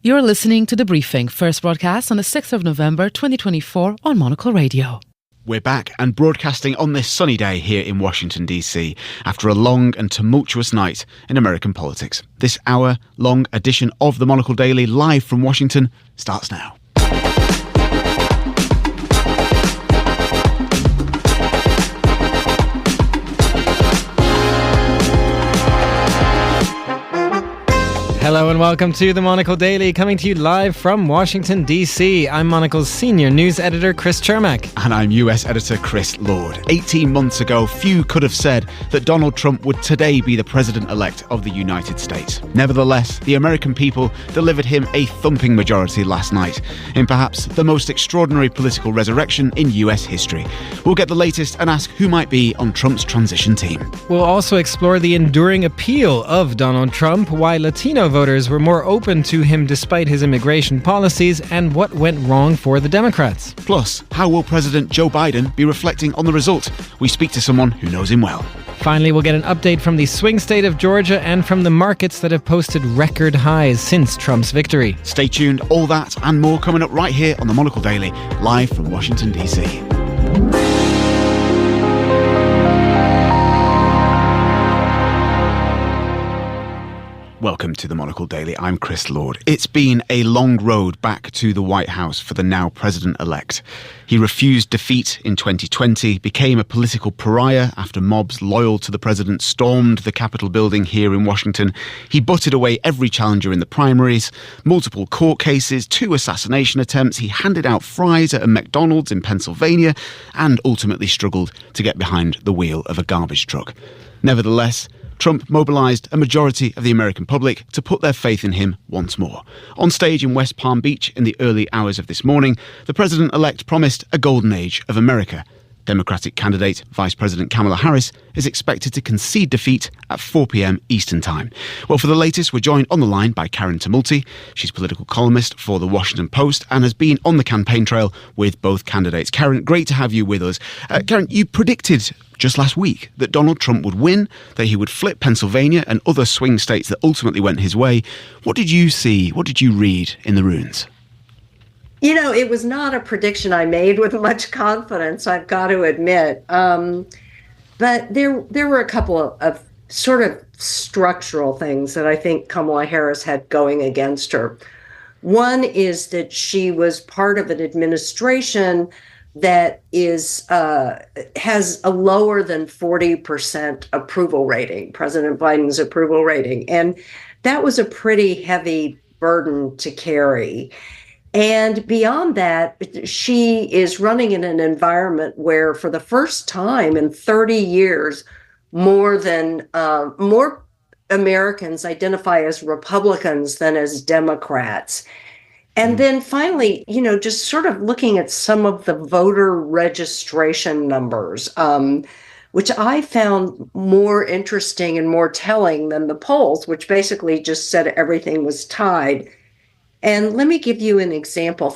You're listening to The Briefing, first broadcast on the 6th of November 2024 on Monocle Radio. We're back and broadcasting on this sunny day here in Washington, D.C. after a long and tumultuous night in American politics. This hour-long edition of the Monocle Daily, live from Washington, starts now. Hello and welcome to the Monocle Daily, coming to you live from Washington, D.C. I'm Monocle's senior news editor, Chris Chermak. And I'm US editor, Chris Lord. 18 months ago, few could have said that Donald Trump would today be the president-elect of the United States. Nevertheless, the American people delivered him a thumping majority last night, in perhaps the most extraordinary political resurrection in US history. We'll get the latest and ask who might be on Trump's transition team. We'll also explore the enduring appeal of Donald Trump, why Latino voters were more open to him despite his immigration policies, and what went wrong for the Democrats. Plus, how will President Joe Biden be reflecting on the result? We speak to someone who knows him well. Finally, we'll get an update from the swing state of Georgia and from the markets that have posted record highs since Trump's victory. Stay tuned, all that and more coming up right here on the Monocle Daily, live from Washington, D.C. Welcome to the Monocle Daily. I'm Chris Lord. It's been a long road back to the White House for the now president-elect. He refused defeat in 2020, became a political pariah after mobs loyal to the president stormed the Capitol building here in Washington. He butted away every challenger in the primaries, multiple court cases, 2 assassination attempts. He handed out fries at a McDonald's in Pennsylvania and ultimately struggled to get behind the wheel of a garbage truck. Nevertheless, Trump mobilised a majority of the American public to put their faith in him once more. On stage in West Palm Beach in the early hours of this morning, the president-elect promised a golden age of America. Democratic candidate Vice President Kamala Harris is expected to concede defeat at 4 p.m. Eastern Time. Well, for the latest, we're joined on the line by Karen Tumulty. She's political columnist for The Washington Post and has been on the campaign trail with both candidates. Karen, great to have you with us. Karen, you predicted just last week that Donald Trump would win, that he would flip Pennsylvania and other swing states that ultimately went his way. What did you see? What did you read in the runes? You know, it was not a prediction I made with much confidence, I've got to admit. But there were a couple of sort of structural things that I think Kamala Harris had going against her. One is that she was part of an administration that has a lower than 40% approval rating, President Biden's approval rating. And that was a pretty heavy burden to carry. And beyond that, she is running in an environment where, for the first time in 30 years, more Americans identify as Republicans than as Democrats. And then finally, you know, just sort of looking at some of the voter registration numbers, which I found more interesting and more telling than the polls, which basically just said everything was tied. And let me give you an example.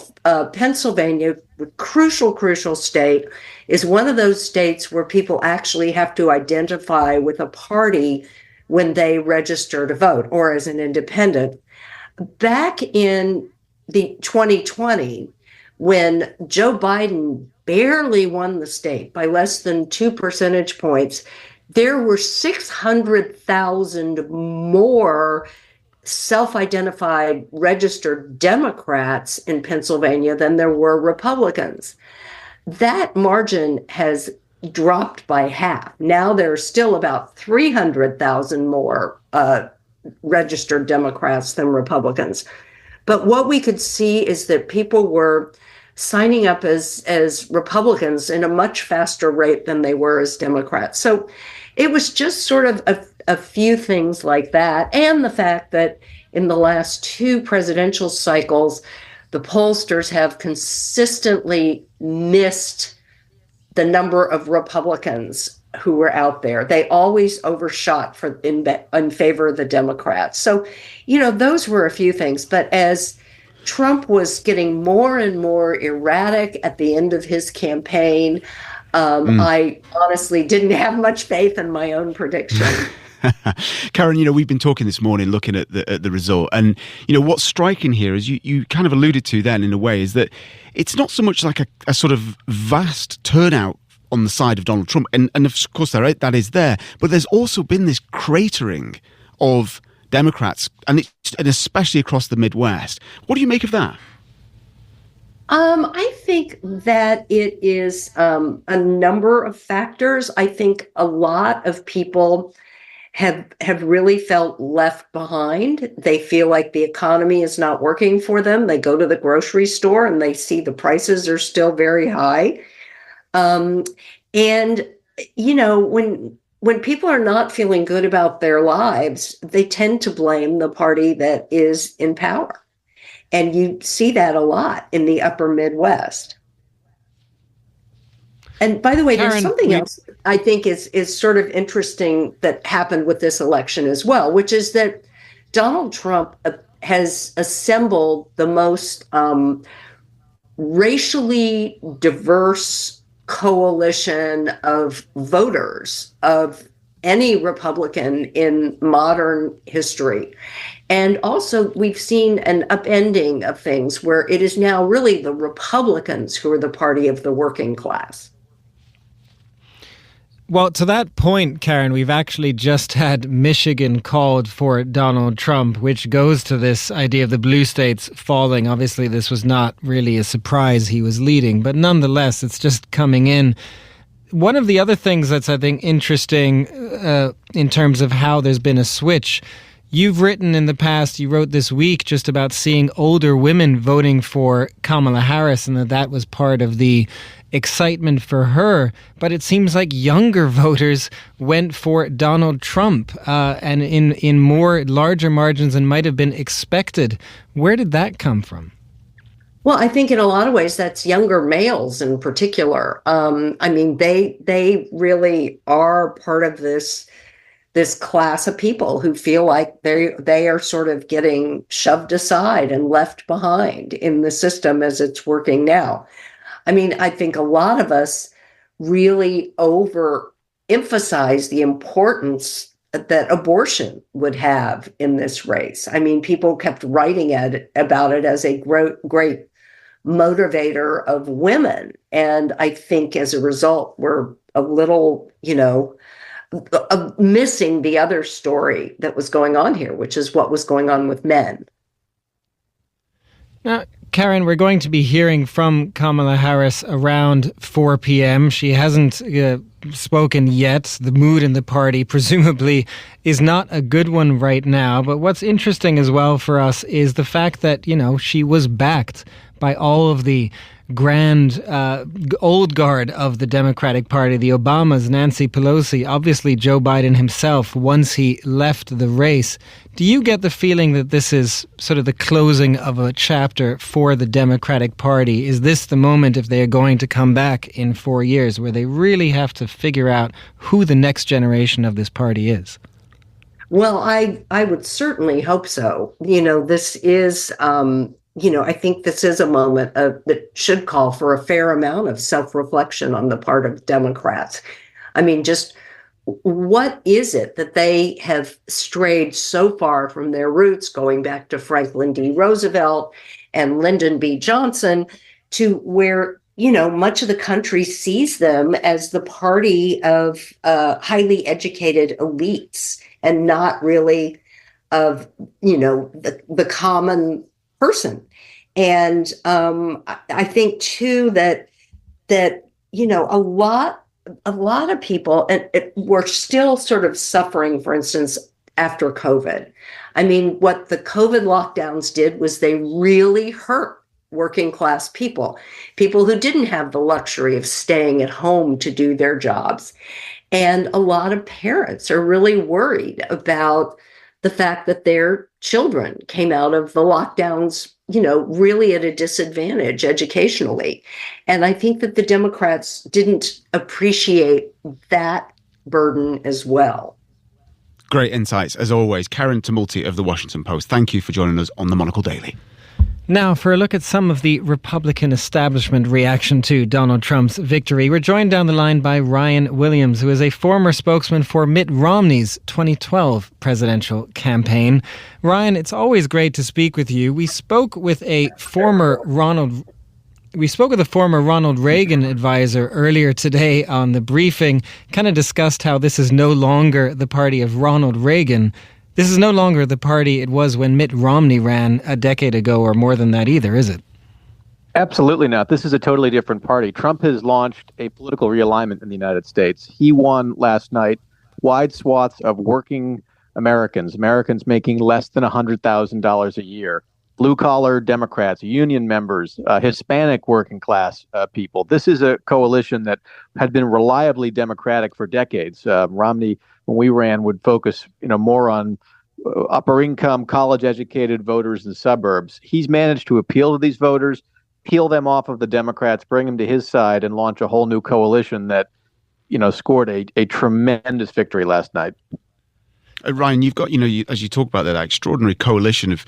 Pennsylvania, a crucial state, is one of those states where people actually have to identify with a party when they register to vote or as an independent. Back in the 2020, when Joe Biden barely won the state by less than 2 percentage points, there were 600,000 more self-identified registered Democrats in Pennsylvania than there were Republicans. That margin has dropped by half. Now there are still about 300,000 more registered Democrats than Republicans. But what we could see is that people were signing up as Republicans in a much faster rate than they were as Democrats. So it was just sort of a few things like that. And the fact that in the last 2 presidential cycles, the pollsters have consistently missed the number of Republicans who were out there. They always overshot in favor of the Democrats. So, you know, those were a few things. But as Trump was getting more and more erratic at the end of his campaign, I honestly didn't have much faith in my own prediction. Karen, we've been talking this morning, looking at the result, and what's striking here is you kind of alluded to then in a way is that it's not so much like a sort of vast turnout on the side of Donald Trump, and of course that is there, but there's also been this cratering of Democrats, and especially across the Midwest. What do you make of that? I think that it is a number of factors. I think a lot of people have really felt left behind. They feel like the economy is not working for them. They go to the grocery store and they see the prices are still very high. And when people are not feeling good about their lives, they tend to blame the party that is in power. And you see that a lot in the upper Midwest. And by the way, Karen, there's something else I think is sort of interesting that happened with this election as well, which is that Donald Trump has assembled the most racially diverse coalition of voters of any Republican in modern history. And also, we've seen an upending of things where it is now really the Republicans who are the party of the working class. Well, to that point, Karen, we've actually just had Michigan called for Donald Trump, which goes to this idea of the blue states falling. Obviously, this was not really a surprise he was leading, but nonetheless, it's just coming in. One of the other things that's, I think, interesting in terms of how there's been a switch, you've written in the past, you wrote this week just about seeing older women voting for Kamala Harris and that was part of the excitement for her. But it seems like younger voters went for Donald Trump and in more larger margins than might have been expected. Where did that come from? Well, I think in a lot of ways that's younger males in particular. They really are part of this class of people who feel like they are sort of getting shoved aside and left behind in the system as it's working now. I think a lot of us really overemphasize the importance that abortion would have in this race. People kept writing about it as a great motivator of women. And I think as a result, we're a little, missing the other story that was going on here, which is what was going on with men. Now, Karen, we're going to be hearing from Kamala Harris around 4 p.m. She hasn't spoken yet. The mood in the party presumably is not a good one right now. But what's interesting as well for us is the fact that, she was backed by all of the grand old guard of the Democratic Party, the Obamas, Nancy Pelosi, obviously Joe Biden himself, once he left the race. Do you get the feeling that this is sort of the closing of a chapter for the Democratic Party? Is this the moment, if they are going to come back in 4 years, where they really have to figure out who the next generation of this party is? Well, I would certainly hope so. This is... I think this is a moment that should call for a fair amount of self-reflection on the part of Democrats. Just what is it that they have strayed so far from their roots, going back to Franklin D. Roosevelt and Lyndon B. Johnson, to where, much of the country sees them as the party of highly educated elites and not really of, the common person. And I think too that a lot of people were still sort of suffering, for instance, after COVID. What the COVID lockdowns did was they really hurt working class people who didn't have the luxury of staying at home to do their jobs. And a lot of parents are really worried about the fact that their children came out of the lockdowns, really at a disadvantage educationally. And I think that the Democrats didn't appreciate that burden as well. Great insights, as always. Karen Tumulty of The Washington Post, thank you for joining us on the Monocle Daily. Now, for a look at some of the Republican establishment reaction to Donald Trump's victory, we're joined down the line by Ryan Williams, who is a former spokesman for Mitt Romney's 2012 presidential campaign. Ryan, it's always great to speak with you. We spoke with a former Ronald Reagan advisor earlier today on the briefing, kind of discussed how this is no longer the party of Ronald Reagan. This is no longer the party it was when Mitt Romney ran a decade ago, or more than that either, is it? Absolutely not. This is a totally different party. Trump has launched a political realignment in the United States. He won last night wide swaths of working Americans making less than $100,000 a year, blue-collar Democrats, union members, Hispanic working class people. This is a coalition that had been reliably Democratic for decades. Romney, when we ran, would focus more on upper-income, college-educated voters in the suburbs. He's managed to appeal to these voters, peel them off of the Democrats, bring them to his side, and launch a whole new coalition that scored a tremendous victory last night. Ryan, you've got, as you talk about that extraordinary coalition of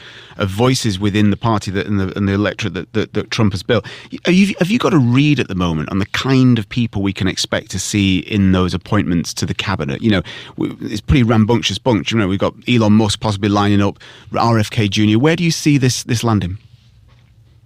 voices within the party and the electorate that Trump has built. Have you got a read at the moment on the kind of people we can expect to see in those appointments to the cabinet? It's a pretty rambunctious bunch. We've got Elon Musk possibly lining up, RFK Jr. Where do you see this landing?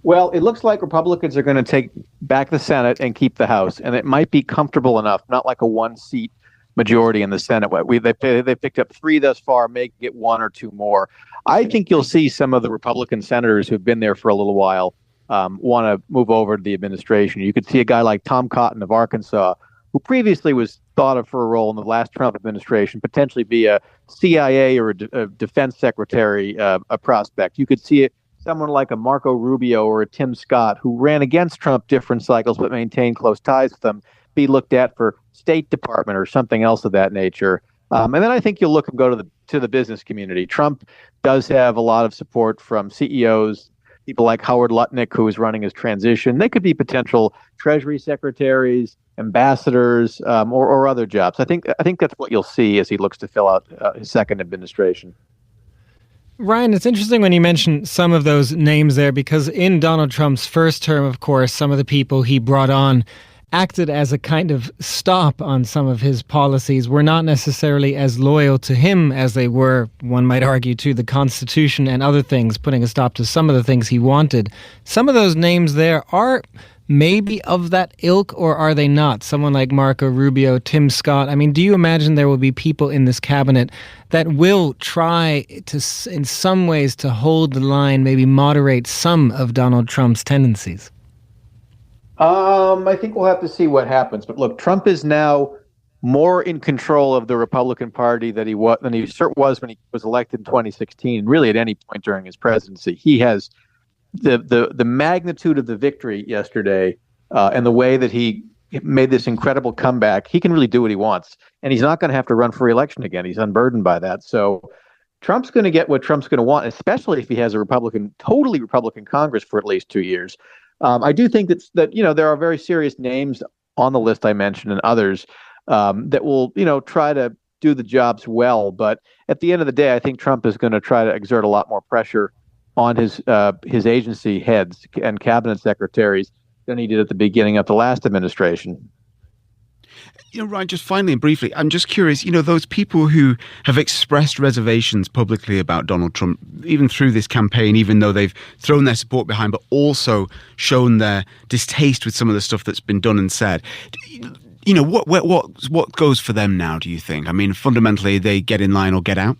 Well, it looks like Republicans are going to take back the Senate and keep the House, and it might be comfortable enough, not like a one-seat majority in the Senate. They picked up 3 thus far, may get 1 or 2 more. I think you'll see some of the Republican senators who've been there for a little while want to move over to the administration. You could see a guy like Tom Cotton of Arkansas, who previously was thought of for a role in the last Trump administration, potentially be a CIA or a defense secretary, a prospect. You could see someone like a Marco Rubio or a Tim Scott, who ran against Trump different cycles but maintained close ties with them, be looked at for State Department or something else of that nature. And then I think you'll look and go to the business community. Trump does have a lot of support from CEOs, people like Howard Lutnick, who is running his transition. They could be potential Treasury secretaries, ambassadors, or other jobs. I think that's what you'll see as he looks to fill out his second administration. Ryan, it's interesting when you mention some of those names there, because in Donald Trump's first term, of course, some of the people he brought on acted as a kind of stop on some of his policies, were not necessarily as loyal to him as they were, one might argue, to the Constitution and other things, putting a stop to some of the things he wanted. Some of those names there are maybe of that ilk, or are they not? Someone like Marco Rubio, Tim Scott. I mean, do you imagine there will be people in this cabinet that will try to, in some ways, to hold the line, maybe moderate some of Donald Trump's tendencies? I think we'll have to see what happens. But look, Trump is now more in control of the Republican Party than he was when he was elected in 2016. Really, at any point during his presidency, he has the magnitude of the victory yesterday and the way that he made this incredible comeback. He can really do what he wants, and he's not going to have to run for re-election again. He's unburdened by that. So Trump's going to get what Trump's going to want, especially if he has a totally Republican Congress for at least 2 years. I do think that there are very serious names on the list I mentioned and others that will try to do the jobs well. But at the end of the day, I think Trump is going to try to exert a lot more pressure on his agency heads and cabinet secretaries than he did at the beginning of the last administration. Ryan, just finally and briefly, I'm just curious, those people who have expressed reservations publicly about Donald Trump, even through this campaign, even though they've thrown their support behind, but also shown their distaste with some of the stuff that's been done and said, what goes for them now, do you think? I mean, fundamentally, they get in line or get out?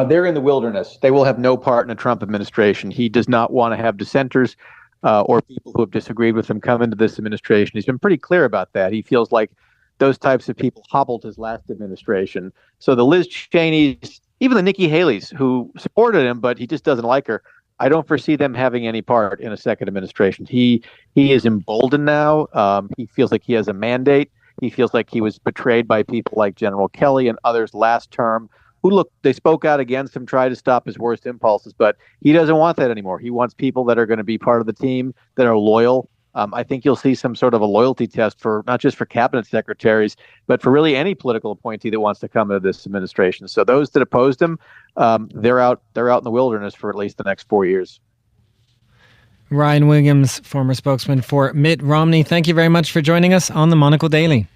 They're in the wilderness. They will have no part in a Trump administration. He does not want to have dissenters or people who have disagreed with him come into this administration. He's been pretty clear about that. He feels like those types of people hobbled his last administration. So the Liz Cheneys, even the Nikki Haley's, who supported him, but he just doesn't like her, I don't foresee them having any part in a second administration. He is emboldened now. He feels like he has a mandate. He feels like he was betrayed by people like General Kelly and others last term, who they spoke out against him, tried to stop his worst impulses, but he doesn't want that anymore. He wants people that are going to be part of the team, that are loyal. I think you'll see some sort of a loyalty test for not just for cabinet secretaries, but for really any political appointee that wants to come into this administration. So those that opposed him, they're out in the wilderness for at least the next 4 years. Ryan Williams, former spokesman for Mitt Romney. Thank you very much for joining us on the Monocle Daily.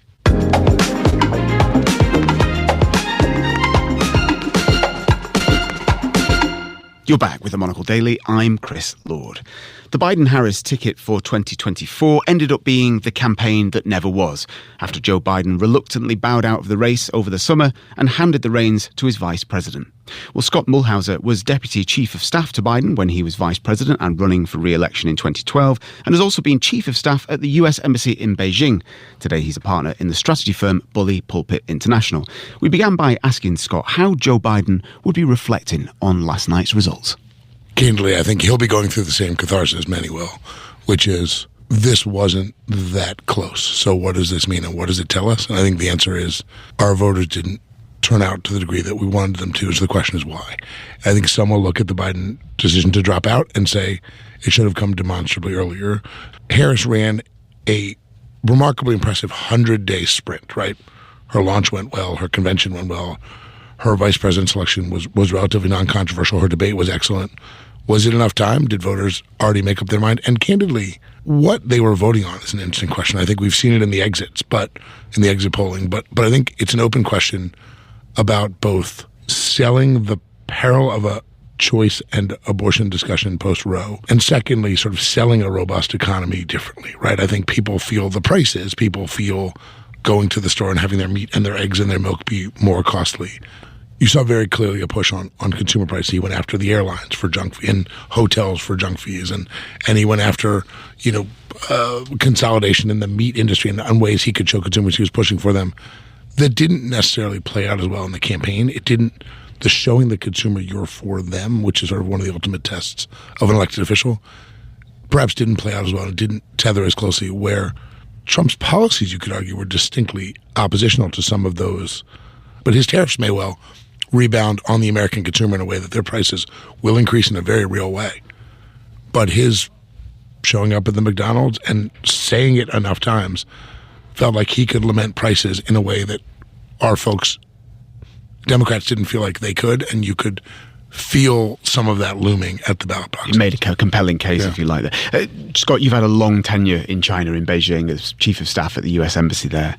You're back with the Monocle Daily. I'm Chris Lord. The Biden-Harris ticket for 2024 ended up being the campaign that never was, after Joe Biden reluctantly bowed out of the race over the summer and handed the reins to his vice president. Well, Scott Mulhauser was Deputy Chief of Staff to Biden when he was Vice President and running for re-election in 2012, and has also been Chief of Staff at the US Embassy in Beijing. Today he's a partner in the strategy firm Bully Pulpit International. We began by asking Scott how Joe Biden would be reflecting on last night's results. Candidly, I think he'll be going through the same catharsis many will, which is this wasn't that close. So what does this mean and what does it tell us? And I think the answer is our voters didn't turn out to the degree that we wanted them to. So the question is why? I think some will look at the Biden decision to drop out and say it should have come demonstrably earlier. Harris ran a remarkably impressive 100-day sprint, right? Her launch went well. Her convention went well. Her vice president selection was relatively non-controversial. Her debate was excellent. Was it enough time? Did voters already make up their mind? And candidly, what they were voting on is an interesting question. I think we've seen it in the exits, but in the exit polling. But I think it's an open question about both selling the peril of a choice and abortion discussion post-Roe, and secondly, sort of selling a robust economy differently, right? I think people feel the prices. People feel going to the store and having their meat and their eggs and their milk be more costly. You saw very clearly a push on consumer prices. He went after the airlines for junk fees and hotels for junk fees, and he went after consolidation in the meat industry and ways he could show consumers he was pushing for them. That didn't necessarily play out as well in the campaign. It didn't. The showing the consumer you're for them, which is sort of one of the ultimate tests of an elected official, perhaps didn't play out as well. It didn't tether as closely. Where Trump's policies, you could argue, were distinctly oppositional to some of those, but his tariffs may well rebound on the American consumer in a way that their prices will increase in a very real way. But his showing up at the McDonald's and saying it enough times felt like he could lament prices in a way that our folks, Democrats, didn't feel like they could, and you could feel some of that looming at the ballot box. You made a compelling case, if you like that. Scott, you've had a long tenure in China, in Beijing, as Chief of Staff at the US Embassy there.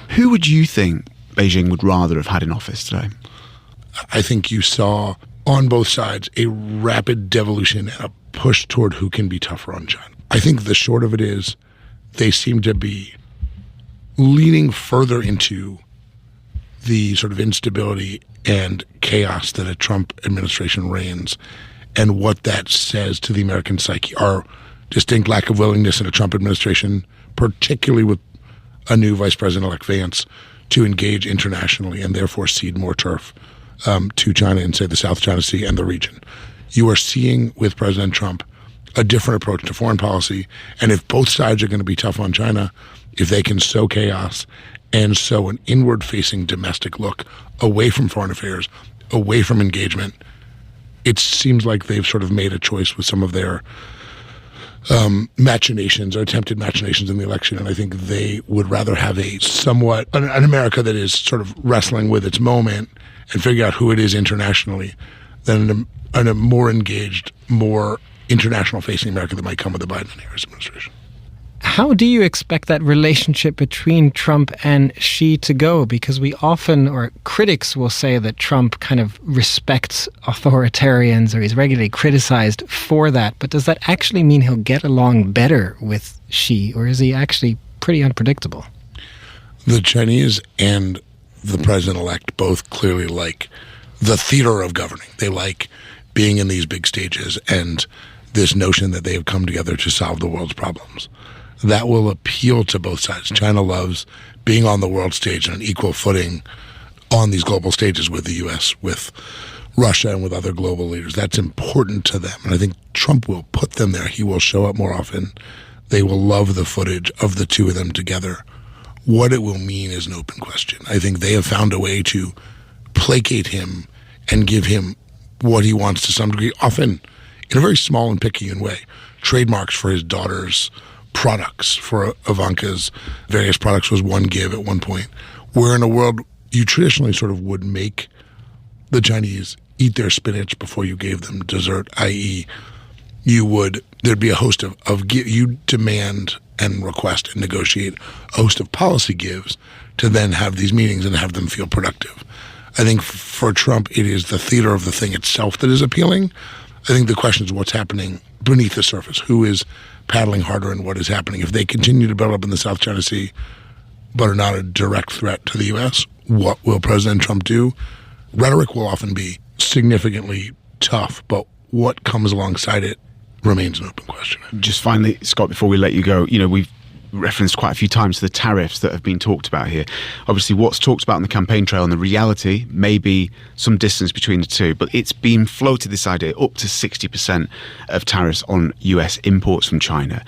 Who would you think Beijing would rather have had in office today? I think you saw on both sides a rapid devolution and a push toward who can be tougher on China. I think the short of it is they seem to be leaning further into the sort of instability and chaos that a Trump administration reigns, and what that says to the American psyche. Our distinct lack of willingness in a Trump administration, particularly with a new Vice President-elect Vance, to engage internationally and therefore cede more turf to China in, say, the South China Sea and the region. You are seeing with President Trump a different approach to foreign policy, and if both sides are going to be tough on China, if they can sow chaos and sow an inward-facing domestic look away from foreign affairs, away from engagement, it seems like they've sort of made a choice with some of their machinations or attempted machinations in the election. And I think they would rather have an America that is sort of wrestling with its moment and figure out who it is internationally than a more engaged, more international-facing America that might come with the Biden and Harris administration. How do you expect that relationship between Trump and Xi to go? Because we often, or critics will say that Trump kind of respects authoritarians, or he's regularly criticized for that. But does that actually mean he'll get along better with Xi, or is he actually pretty unpredictable? The Chinese and the president-elect both clearly like the theater of governing. They like being in these big stages and this notion that they have come together to solve the world's problems. That will appeal to both sides. China loves being on the world stage on an equal footing on these global stages with the U.S., with Russia, and with other global leaders. That's important to them. And I think Trump will put them there. He will show up more often. They will love the footage of the two of them together. What it will mean is an open question. I think they have found a way to placate him and give him what he wants to some degree, often in a very small and picayune way. Trademarks for his daughter's products, for Ivanka's various products was one give at one point. Where in a world you traditionally sort of would make the Chinese eat their spinach before you gave them dessert, i.e. there'd be a host of you demand and request and negotiate a host of policy gives to then have these meetings and have them feel productive. I think for Trump, it is the theater of the thing itself that is appealing. I think the question is what's happening beneath the surface. Who is paddling harder and what is happening? If they continue to build up in the South China Sea but are not a direct threat to the U.S., what will President Trump do? Rhetoric will often be significantly tough, but what comes alongside it remains an open question. Just finally, Scott, before we let you go, we've referenced quite a few times the tariffs that have been talked about here. Obviously, what's talked about on the campaign trail and the reality may be some distance between the two, but it's been floated, this idea, up to 60% of tariffs on US imports from China.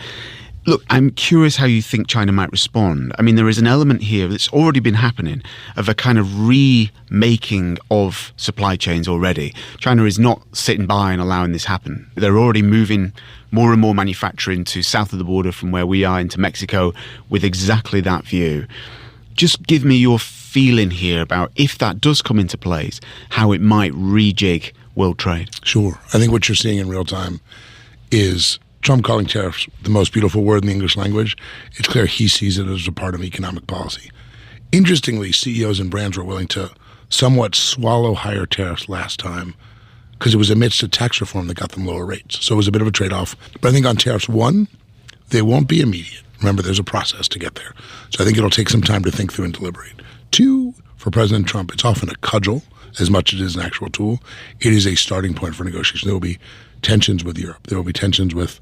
Look, I'm curious how you think China might respond. I mean, there is an element here that's already been happening of a kind of remaking of supply chains already. China is not sitting by and allowing this happen. They're already moving more and more manufacturing to south of the border from where we are into Mexico with exactly that view. Just give me your feeling here about if that does come into place, how it might rejig world trade. Sure. I think what you're seeing in real time is Trump calling tariffs the most beautiful word in the English language. It's clear he sees it as a part of economic policy. Interestingly, CEOs and brands were willing to somewhat swallow higher tariffs last time because it was amidst a tax reform that got them lower rates. So it was a bit of a trade-off. But I think on tariffs, one, they won't be immediate. Remember, there's a process to get there. So I think it'll take some time to think through and deliberate. Two, for President Trump, it's often a cudgel as much as it is an actual tool. It is a starting point for negotiation. There will be tensions with Europe. There will be tensions with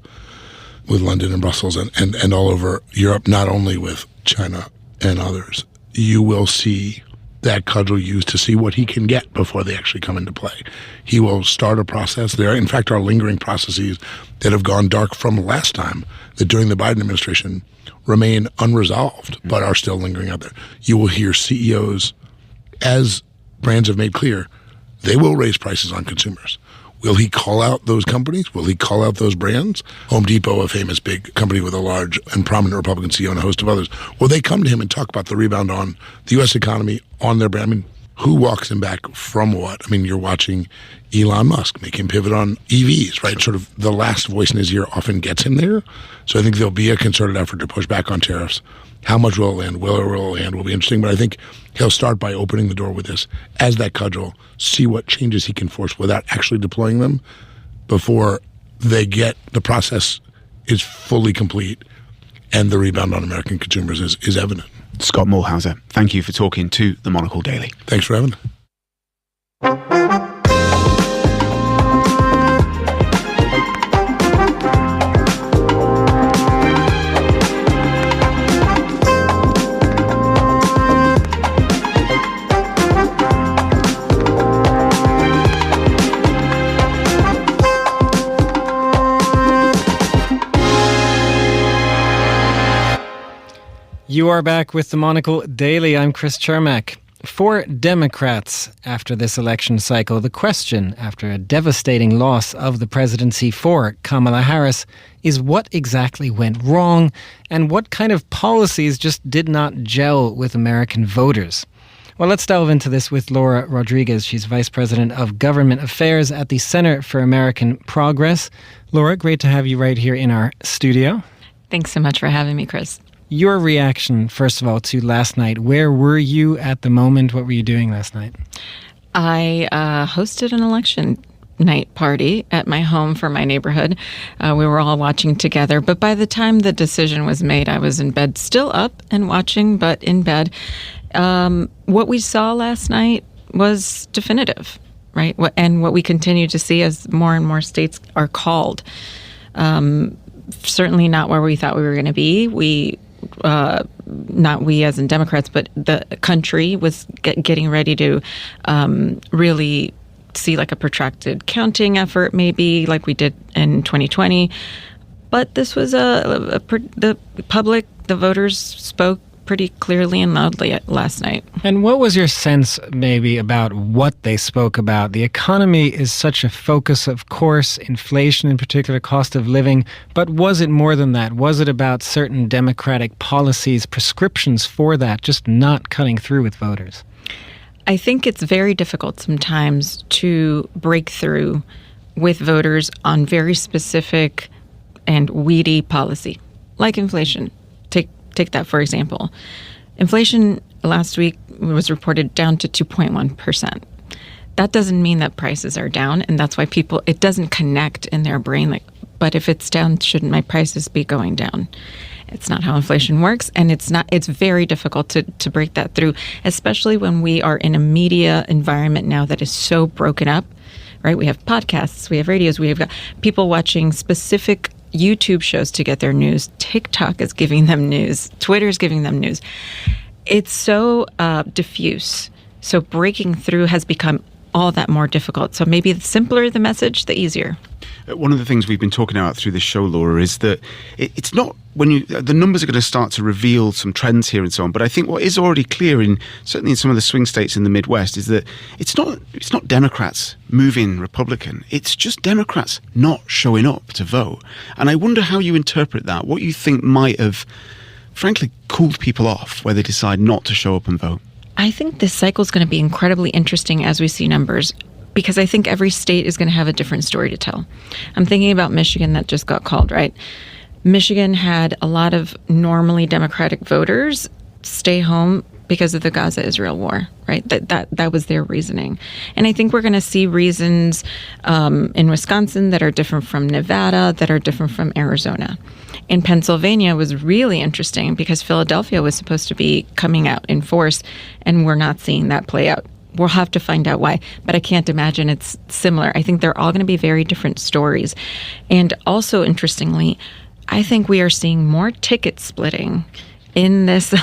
London and Brussels and all over Europe, not only with China and others. You will see that cudgel used to see what he can get before they actually come into play. He will start a process. There, in fact, are lingering processes that have gone dark from last time that during the Biden administration remain unresolved, but are still lingering out there. You will hear CEOs, as brands have made clear, they will raise prices on consumers. Will he call out those companies? Will he call out those brands? Home Depot, a famous big company with a large and prominent Republican CEO and a host of others. Will they come to him and talk about the rebound on the U.S. economy, on their brand? I mean, who walks him back from what? I mean, you're watching Elon Musk make him pivot on EVs, right? Sort of the last voice in his ear often gets him there. So I think there'll be a concerted effort to push back on tariffs. How much will it land? Will it land? Will be interesting. But I think he'll start by opening the door with this as that cudgel, see what changes he can force without actually deploying them before they get the process is fully complete and the rebound on American consumers is evident. Scott Mulhauser, thank you for talking to the Monocle Daily. Thanks for having me. You are back with the Monocle Daily. I'm Chris Chermak. For Democrats, after this election cycle, the question, after a devastating loss of the presidency for Kamala Harris, is what exactly went wrong and what kind of policies just did not gel with American voters. Well, let's delve into this with Laura Rodriguez. She's Vice President of Government Affairs at the Center for American Progress. Laura, great to have you right here in our studio. Thanks so much for having me, Chris. Your reaction, first of all, to last night. Where were you at the moment? What were you doing last night? I hosted an election night party at my home for my neighborhood. We were all watching together, but by the time the decision was made, I was in bed, still up and watching, but in bed. What we saw last night was definitive, right? And what we continue to see as more and more states are called. Certainly not where we thought we were going to be. Not we as in Democrats, but the country was getting ready to really see like a protracted counting effort, maybe like we did in 2020. But this was the public, the voters spoke pretty clearly and loudly last night. And what was your sense maybe about what they spoke about? The economy is such a focus, of course, inflation in particular, cost of living, but was it more than that? Was it about certain democratic policies, prescriptions for that, just not cutting through with voters? I think it's very difficult sometimes to break through with voters on very specific and weedy policy, like inflation. Take that, for example. Inflation last week was reported down to 2.1%. That doesn't mean that prices are down, and that's why it doesn't connect in their brain, like, but if it's down, shouldn't my prices be going down? It's not how inflation works, and it's very difficult to break that through, especially when we are in a media environment now that is so broken up, right? We have podcasts, we have radios, we have got people watching specific YouTube shows to get their news. TikTok is giving them news. Twitter is giving them news. It's so diffuse. So breaking through has become all that more difficult. So maybe the simpler the message, the easier. One of the things we've been talking about through this show, Laura, is that it's not the numbers are going to start to reveal some trends here and so on. But I think what is already clear, certainly in some of the swing states in the Midwest, is that it's not Democrats moving Republican. It's just Democrats not showing up to vote. And I wonder how you interpret that. What you think might have, frankly, cooled people off where they decide not to show up and vote. I think this cycle is going to be incredibly interesting as we see numbers, because I think every state is going to have a different story to tell. I'm thinking about Michigan that just got called, right? Michigan had a lot of normally Democratic voters stay home because of the Gaza-Israel war, right? That was their reasoning. And I think we're going to see reasons in Wisconsin that are different from Nevada, that are different from Arizona. In Pennsylvania was really interesting because Philadelphia was supposed to be coming out in force, and we're not seeing that play out. We'll have to find out why, but I can't imagine it's similar. I think they're all going to be very different stories. And also, interestingly, I think we are seeing more ticket splitting in this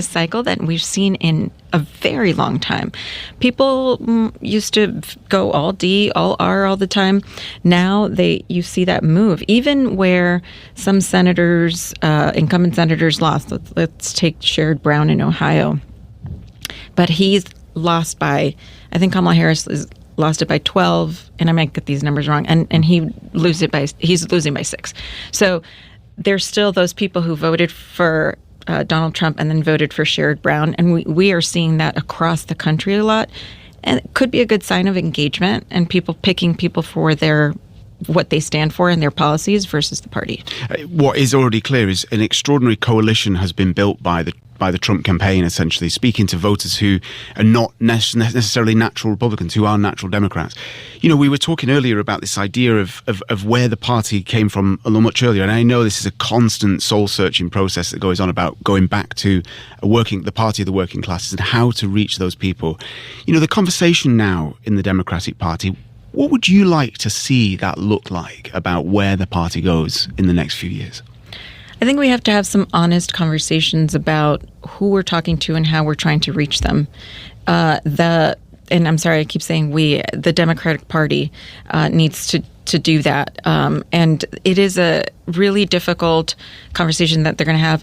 cycle than we've seen in a very long time. People used to go all D, all R all the time. Now you see that move. Even where some senators, incumbent senators lost. Let's take Sherrod Brown in Ohio. But he's lost by, I think Kamala Harris lost it by 12, and I might get these numbers wrong, and he's losing by 6. So there's still those people who voted for Donald Trump and then voted for Sherrod Brown, and we are seeing that across the country a lot, and it could be a good sign of engagement and people picking people for what they stand for and their policies versus the party. What is already clear is an extraordinary coalition has been built by the Trump campaign, essentially speaking to voters who are not necessarily natural Republicans, who are natural Democrats. You know, we were talking earlier about this idea of where the party came from a little much earlier, and I know this is a constant soul-searching process that goes on about going back to the party of the working classes and how to reach those people. You know, the conversation now in the Democratic Party, what would you like to see that look like about where the party goes in the next few years? I think we have to have some honest conversations about who we're talking to and how we're trying to reach them. And I'm sorry, I keep saying the Democratic Party needs to do that. And it is a really difficult conversation that they're going to have.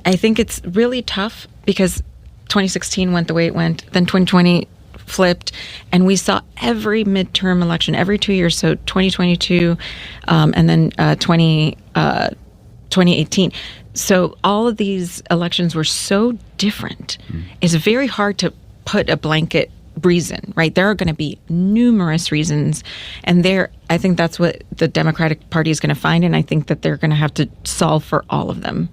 I think it's really tough because 2016 went the way it went, then 2020 flipped, and we saw every midterm election every 2 years, so 2022 and then 2018. So all of these elections were so different. It's very hard to put a blanket reason, right? There are going to be numerous reasons, and I think that's what the Democratic Party is going to find, and I think that they're going to have to solve for all of them.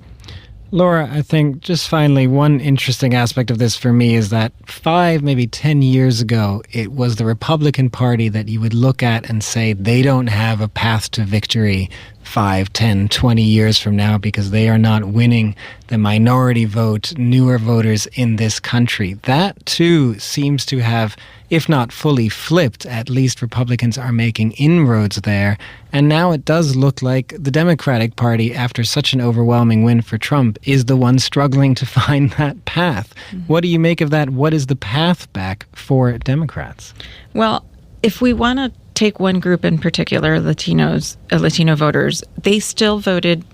Laura, I think just finally, one interesting aspect of this for me is that 5, maybe 10 years ago, it was the Republican Party that you would look at and say they don't have a path to victory 5, 10, 20 years from now because they are not winning the minority vote, newer voters in this country. That, too, seems to have, if not fully flipped, at least Republicans are making inroads there. And now it does look like the Democratic Party, after such an overwhelming win for Trump, is the one struggling to find that path. Mm-hmm. What do you make of that? What is the path back for Democrats? Well, if we want to take one group in particular, Latino voters, they still voted.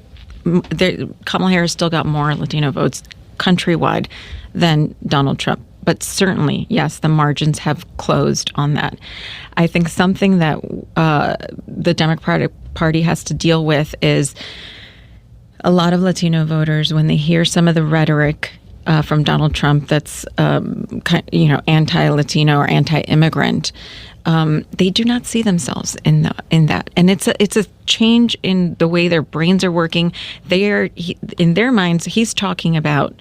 Kamala Harris still got more Latino votes countrywide than Donald Trump. But certainly, yes, the margins have closed on that. I think something that the Democratic Party has to deal with is a lot of Latino voters, when they hear some of the rhetoric from Donald Trump that's anti-Latino or anti-immigrant, they do not see themselves in that, and it's a change in the way their brains are working. In their minds, he's talking about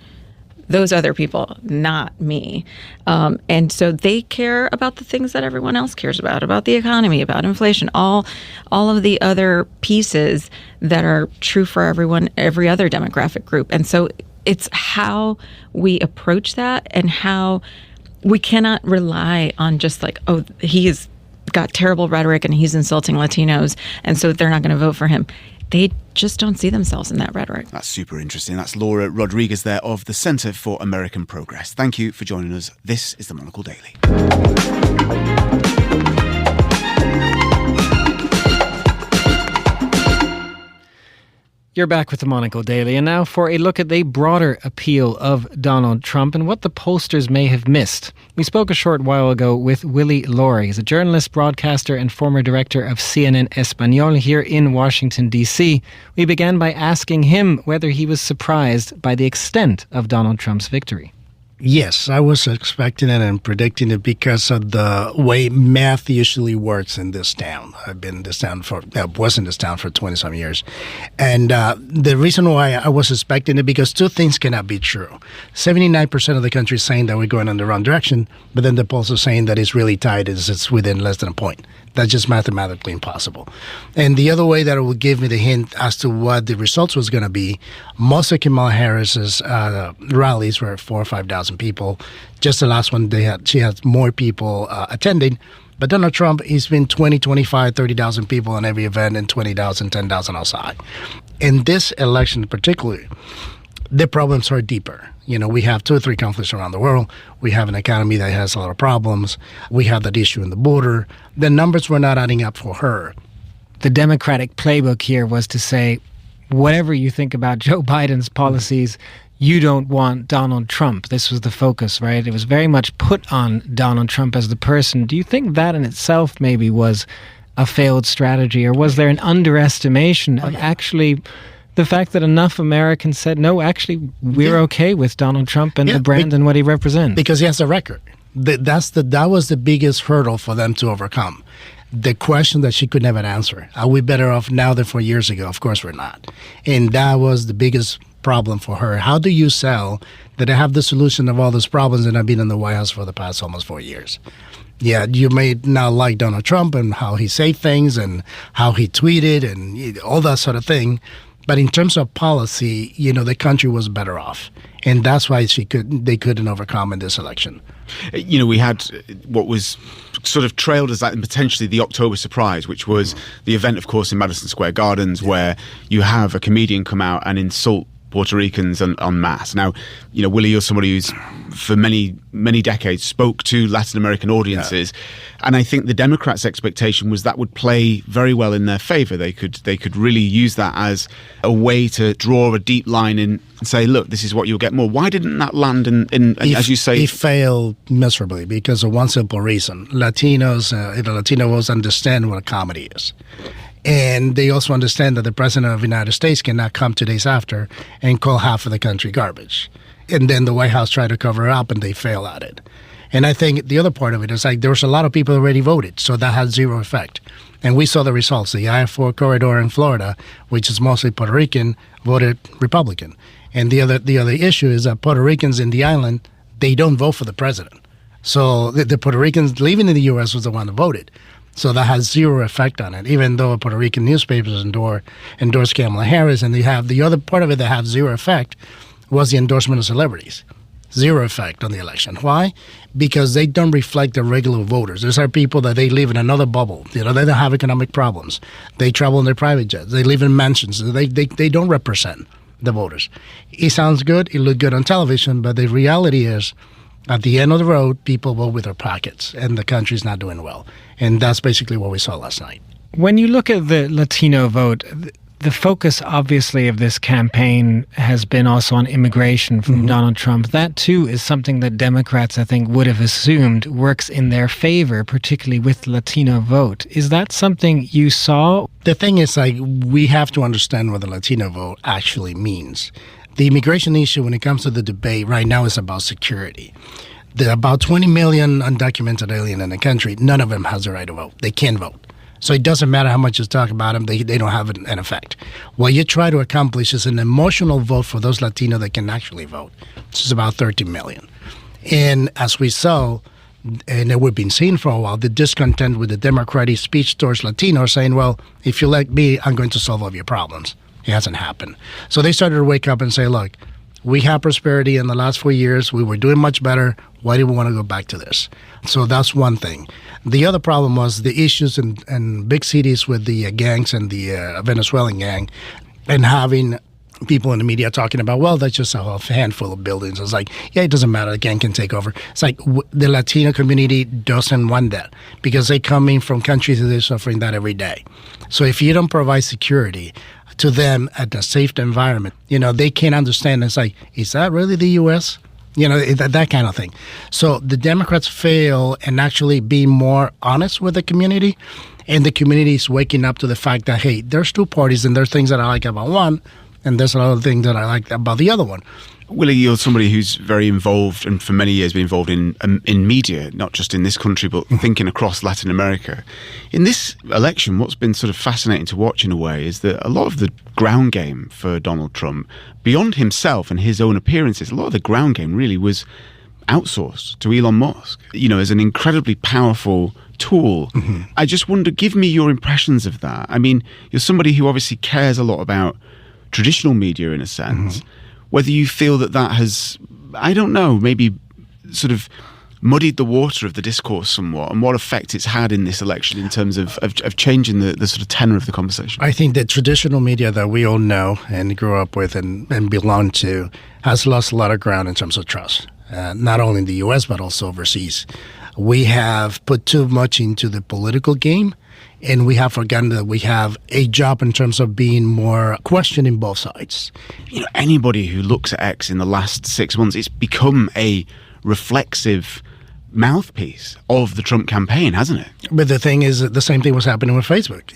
those other people, not me. And so they care about the things that everyone else cares about the economy, about inflation, all of the other pieces that are true for every other demographic group. And so it's how we approach that, and how we cannot rely on just like, oh, he's got terrible rhetoric and he's insulting Latinos, and so they're not going to vote for him. They just don't see themselves in that rhetoric. That's super interesting. That's Laura Rodriguez there of the Center for American Progress. Thank you for joining us. This is the Monocle Daily. You're back with the Monocle Daily, and now for a look at the broader appeal of Donald Trump and what the pollsters may have missed. We spoke a short while ago with Willie Laurie. He's a journalist, broadcaster, and former director of CNN Español here in Washington, D.C. We began by asking him whether he was surprised by the extent of Donald Trump's victory. Yes, I was expecting it and predicting it because of the way math usually works in this town. I've been in this town was in this town for 20-some years. And the reason why I was expecting it, because two things cannot be true. 79% of the country is saying that we're going in the wrong direction, but then the polls are saying that it's really tight, it's within less than a point. That's just mathematically impossible. And the other way that it would give me the hint as to what the results was going to be, most of Kamala Harris's rallies were 4,000 or 5,000 people. Just the last one, she had more people attending. But Donald Trump, he's been 20, 25, 30,000 people in every event, and 20,000, 10,000 outside. In this election particularly, the problems are deeper. You know, we have 2 or 3 conflicts around the world. We have an economy that has a lot of problems. We have that issue in the border. The numbers were not adding up for her. The Democratic playbook here was to say, whatever you think about Joe Biden's policies, you don't want Donald Trump. This was the focus, right? It was very much put on Donald Trump as the person. Do you think that in itself maybe was a failed strategy, or was there an underestimation of actually the fact that enough Americans said, no, actually, we're okay with Donald Trump and the brand and what he represents? Because he has a record. That was the biggest hurdle for them to overcome. The question that she could never answer. Are we better off now than 4 years ago? Of course we're not. And that was the biggest problem for her. How do you sell that I have the solution of all those problems and I've been in the White House for the past almost 4 years? Yeah, you may not like Donald Trump and how he said things and how he tweeted and all that sort of thing. But in terms of policy, you know, the country was better off. And that's why they couldn't overcome in this election. You know, we had what was sort of trailed as that potentially the October surprise, which was the event, of course, in Madison Square Gardens, where you have a comedian come out and insult Puerto Ricans en masse. Now, you know, Willie, you're somebody who's for many, many decades spoke to Latin American audiences. Yeah. And I think the Democrats' expectation was that would play very well in their favor. They could really use that as a way to draw a deep line in and say, look, this is what you'll get more. Why didn't that land in as you say? It failed miserably because of one simple reason. Latinos, the Latino votes understand what a comedy is. And they also understand that the president of the United States cannot come 2 days after and call half of the country garbage. And then the White House tried to cover it up and they fail at it. And I think the other part of it is like there was a lot of people already voted, so that had zero effect. And we saw the results. The I-4 corridor in Florida, which is mostly Puerto Rican, voted Republican. And the other issue is that Puerto Ricans in the island, they don't vote for the president. So the Puerto Ricans living in the U.S. was the one that voted. So that has zero effect on it, even though Puerto Rican newspapers endorsed Kamala Harris. And they have the other part of it that has zero effect was the endorsement of celebrities. Zero effect on the election. Why? Because they don't reflect the regular voters. These are people that they live in another bubble. You know, they don't have economic problems. They travel in their private jets. They live in mansions. They don't represent the voters. It sounds good. It looked good on television. But the reality is, at the end of the road, people vote with their pockets, and the country's not doing well. And that's basically what we saw last night. When you look at the Latino vote, the focus, obviously, of this campaign has been also on immigration from Donald Trump. That, too, is something that Democrats, I think, would have assumed works in their favor, particularly with the Latino vote. Is that something you saw? The thing is, like, we have to understand what the Latino vote actually means. The immigration issue when it comes to the debate right now is about security. There are about 20 million undocumented aliens in the country. None of them has the right to vote. They can't vote. So it doesn't matter how much you talk about them, they don't have an effect. What you try to accomplish is an emotional vote for those Latino that can actually vote, which is about 13 million. And as we saw, and we've been seeing for a while, the discontent with the Democratic speech towards Latinos saying, well, if you elect me, I'm going to solve all your problems. It hasn't happened. So they started to wake up and say, look, we have prosperity in the last 4 years. We were doing much better. Why do we want to go back to this? So that's one thing. The other problem was the issues in big cities with the gangs and the Venezuelan gang, and having people in the media talking about, well, that's just a handful of buildings. It's like, yeah, it doesn't matter. The gang can take over. It's like the Latino community doesn't want that because they come in from countries that are suffering that every day. So if you don't provide security to them at a safe environment, they can't understand. It's like, is that really the U.S.? That kind of thing. So the Democrats fail in actually being more honest with the community, and the community is waking up to the fact that, hey, there's two parties and there's things that I like about one, and there's a lot of things that I like about the other one. Willie, you're somebody who's very involved and for many years been involved in media, not just in this country, but thinking across Latin America. In this election, what's been sort of fascinating to watch in a way is that a lot of the ground game for Donald Trump, beyond himself and his own appearances, a lot of the ground game really was outsourced to Elon Musk, as an incredibly powerful tool. Mm-hmm. I just wonder, give me your impressions of that. I mean, you're somebody who obviously cares a lot about traditional media in a sense. Mm-hmm. Whether you feel that has, I don't know, maybe sort of muddied the water of the discourse somewhat, and what effect it's had in this election in terms of changing the sort of tenor of the conversation. I think the traditional media that we all know and grew up with and belong to has lost a lot of ground in terms of trust, not only in the U.S. but also overseas. We have put too much into the political game, and we have forgotten that we have a job in terms of being more questioning both sides. Anybody who looks at X in the last 6 months, it's become a reflexive mouthpiece of the Trump campaign, hasn't it? But the thing is, the same thing was happening with Facebook.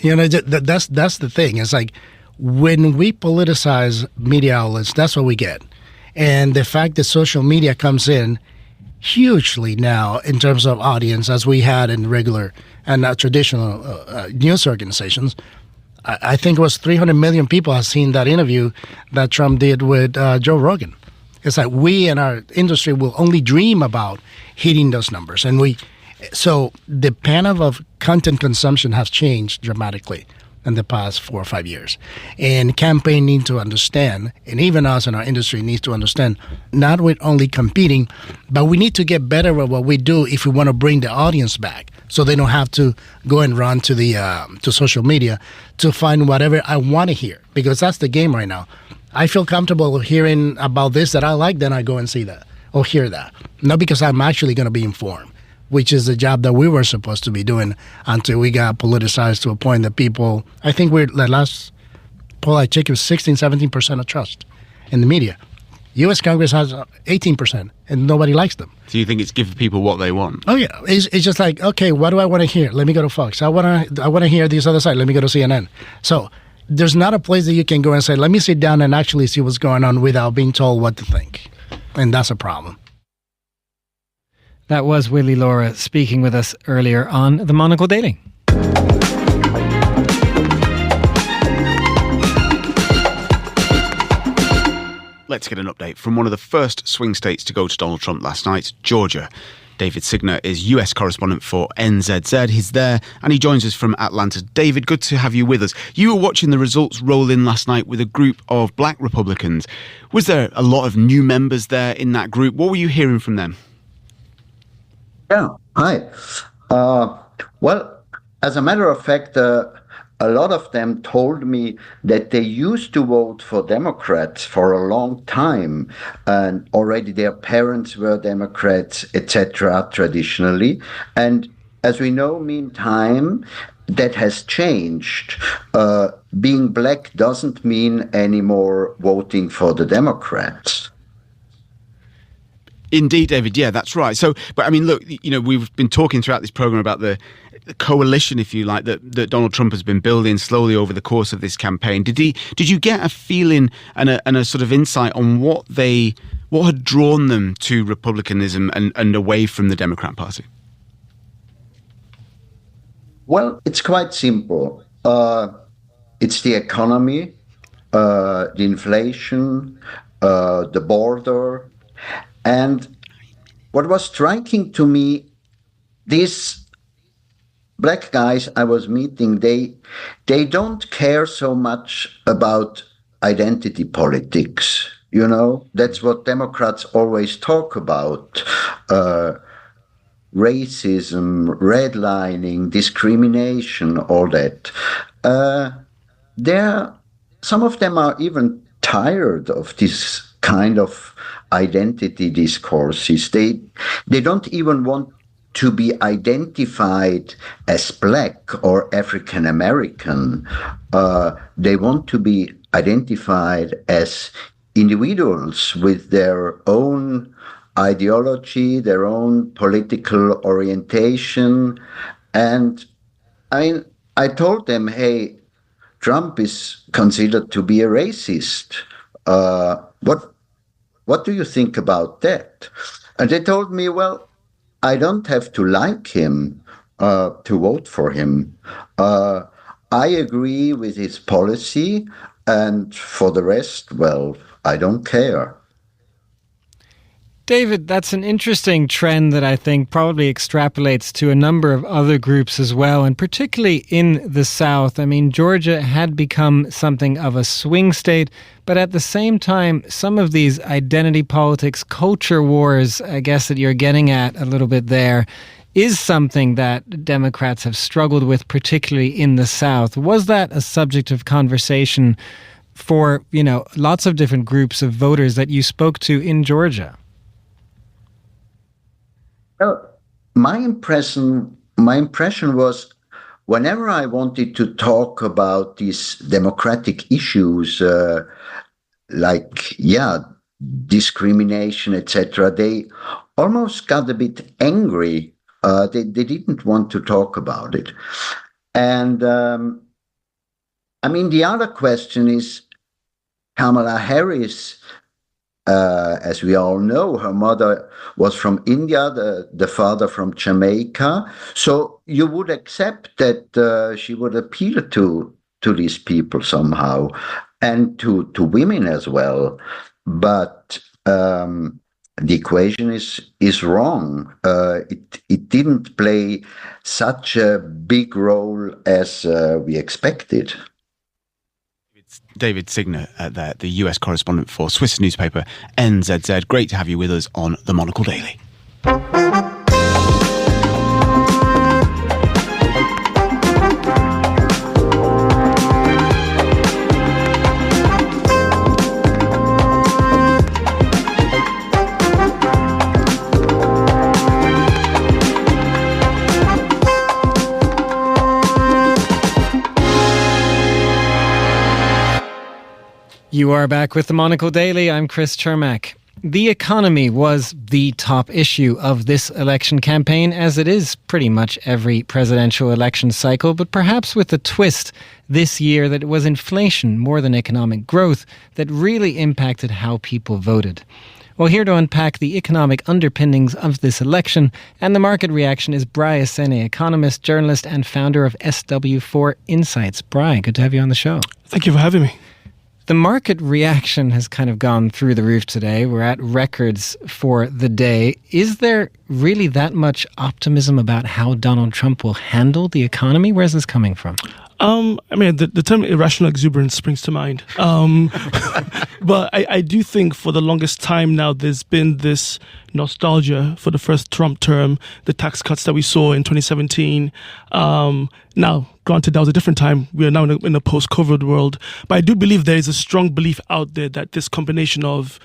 That's the thing. It's like when we politicize media outlets, that's what we get. And the fact that social media comes in hugely now in terms of audience, as we had in regular and traditional news organizations. I think it was 300 million people have seen that interview that Trump did with Joe Rogan. It's like we in our industry will only dream about hitting those numbers. So the pattern of content consumption has changed dramatically in the past 4 or 5 years. And campaign need to understand, and even us in our industry needs to understand, not with only competing, but we need to get better at what we do if we want to bring the audience back, so they don't have to go and run to the to social media to find whatever I want to hear, because that's the game right now. I feel comfortable hearing about this that I like, then I go and see that or hear that. Not because I'm actually going to be informed, which is the job that we were supposed to be doing until we got politicized to a point that people, I think the last poll I checked was 16-17% of trust in the media. U.S. Congress has 18%, and nobody likes them. So you think it's give people what they want? Oh, yeah. It's just like, okay, what do I want to hear? Let me go to Fox. I want to hear this other side. Let me go to CNN. So there's not a place that you can go and say, let me sit down and actually see what's going on without being told what to think. And that's a problem. That was Willie Laura speaking with us earlier on the Monocle Daily. Let's get an update from one of the first swing states to go to Donald Trump last night, Georgia. David Signer is US correspondent for NZZ. He's there and he joins us from Atlanta. David, good to have you with us. You were watching the results roll in last night with a group of black Republicans. Was there a lot of new members there in that group? What were you hearing from them? Yeah, hi. Well, as a matter of fact, a lot of them told me that they used to vote for Democrats for a long time, and already their parents were Democrats, etc., traditionally. And as we know, meantime, that has changed. Being black doesn't mean anymore voting for the Democrats. Indeed, David. Yeah, that's right. So, but I mean, look, we've been talking throughout this program about the coalition, if you like, that Donald Trump has been building slowly over the course of this campaign. Did you get a feeling and a sort of insight on what had drawn them to republicanism and away from the Democrat Party? Well, it's quite simple. It's the economy, the inflation, the border. And what was striking to me, these black guys I was meeting, they don't care so much about identity politics. That's what Democrats always talk about. Racism, redlining, discrimination, all that. Some of them are even tired of this kind of identity discourses. They don't even want to be identified as black or African American. They want to be identified as individuals with their own ideology, their own political orientation. And I told them, hey, Trump is considered to be a racist. What do you think about that? And they told me, well, I don't have to like him to vote for him. I agree with his policy, and for the rest, well, I don't care. David, that's an interesting trend that I think probably extrapolates to a number of other groups as well, and particularly in the South. I mean, Georgia had become something of a swing state, but at the same time, some of these identity politics, culture wars, I guess that you're getting at a little bit there, is something that Democrats have struggled with, particularly in the South. Was that a subject of conversation for, lots of different groups of voters that you spoke to in Georgia? Well, my impression was whenever I wanted to talk about these democratic issues, discrimination, etc., they almost got a bit angry. They didn't want to talk about it. And the other question is Kamala Harris. As we all know, her mother was from India, the father from Jamaica. So you would accept that she would appeal to these people somehow, and to women as well. But the equation is wrong. It didn't play such a big role as we expected. David Signer, the US correspondent for Swiss newspaper NZZ. Great to have you with us on the Monocle Daily. You are back with the Monocle Daily. I'm Chris Chermak. The economy was the top issue of this election campaign, as it is pretty much every presidential election cycle, but perhaps with a twist this year that it was inflation more than economic growth that really impacted how people voted. Well, here to unpack the economic underpinnings of this election and the market reaction is Bry Asene, economist, journalist, and founder of SW4 Insights. Bry, good to have you on the show. Thank you for having me. The market reaction has kind of gone through the roof today. We're at records for the day. Is there really that much optimism about how Donald Trump will handle the economy? Where's this coming from? The term irrational exuberance springs to mind. But I do think for the longest time now, there's been this nostalgia for the first Trump term, the tax cuts that we saw in 2017. Now, granted, that was a different time. We are now in a post-COVID world. But I do believe there is a strong belief out there that this combination of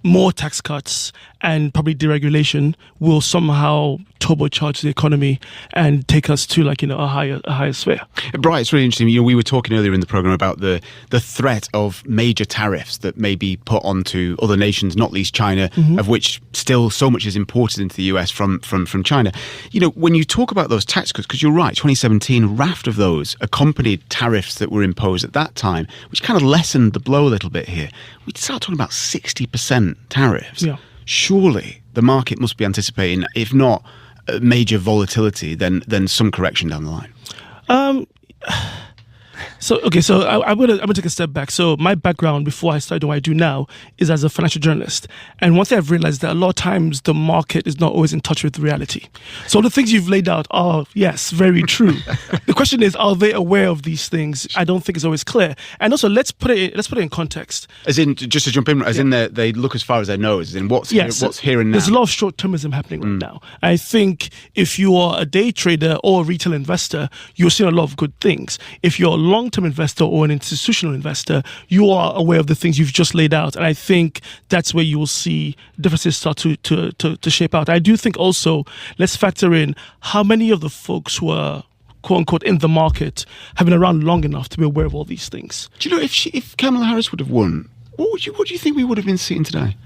more tax cuts and probably deregulation will somehow turbocharge the economy and take us to a higher sphere. Brian, it's really interesting. We were talking earlier in the program about the threat of major tariffs that may be put onto other nations, not least China, of which still so much is imported into the US from China. When you talk about those tax cuts, because you're right, 2017, a raft of those accompanied tariffs that were imposed at that time, which kind of lessened the blow a little bit here. We start talking about 60% tariffs. Yeah. Surely the market must be anticipating, if not major volatility, then some correction down the line. So I'm gonna take a step back. So my background before I started what I do now is as a financial journalist, and one thing I've realized that a lot of times the market is not always in touch with reality. So the things you've laid out are, yes, very true. The question is, are they aware of these things? I don't think it's always clear. And also, let's put it in context. As in, just to jump in, in they look as far as their nose. As in what's here and now. There's a lot of short-termism happening right now. I think if you are a day trader or a retail investor, you're seeing a lot of good things. If you're a long-term investor or an institutional investor, you are aware of the things you've just laid out, and I think that's where you will see differences start to shape out. I do think also let's factor in how many of the folks who are quote unquote in the market have been around long enough to be aware of all these things. Do you know if Kamala Harris would have won, what do you think we would have been seeing today?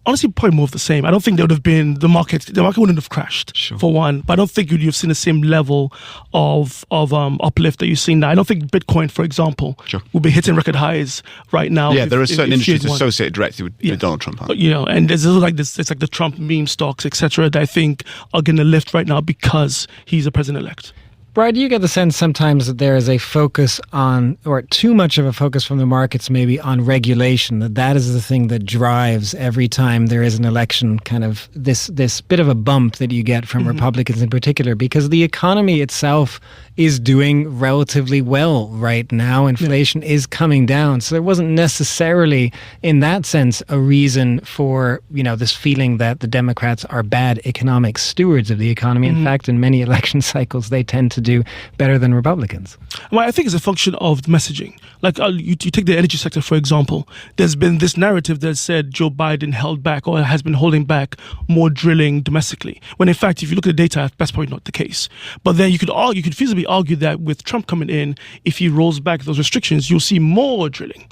Honestly, probably more of the same. I don't think there would have been the market wouldn't have crashed, for one, but I don't think you'd have seen the same level of uplift that you've seen now. I don't think Bitcoin, for example, will be hitting record highs right now. Yeah, there are certain industries associated directly with Donald Trump. And there's like this, it's like the Trump meme stocks, etc., that I think are getting a lift right now because he's a president-elect. Brian, do you get the sense sometimes that there is a focus on, or too much of a focus from the markets maybe on regulation, that is the thing that drives every time there is an election, kind of this bit of a bump that you get from Republicans in particular, because the economy itself is doing relatively well right now. Inflation is coming down. So there wasn't necessarily, in that sense, a reason for, this feeling that the Democrats are bad economic stewards of the economy. In fact, in many election cycles, they tend to do better than Republicans. Well, I think it's a function of messaging. Like you take the energy sector, for example. There's been this narrative that said Joe Biden held back or has been holding back more drilling domestically. When in fact, if you look at the data, that's probably not the case. But then you could feasibly argue that with Trump coming in, if he rolls back those restrictions, you'll see more drilling.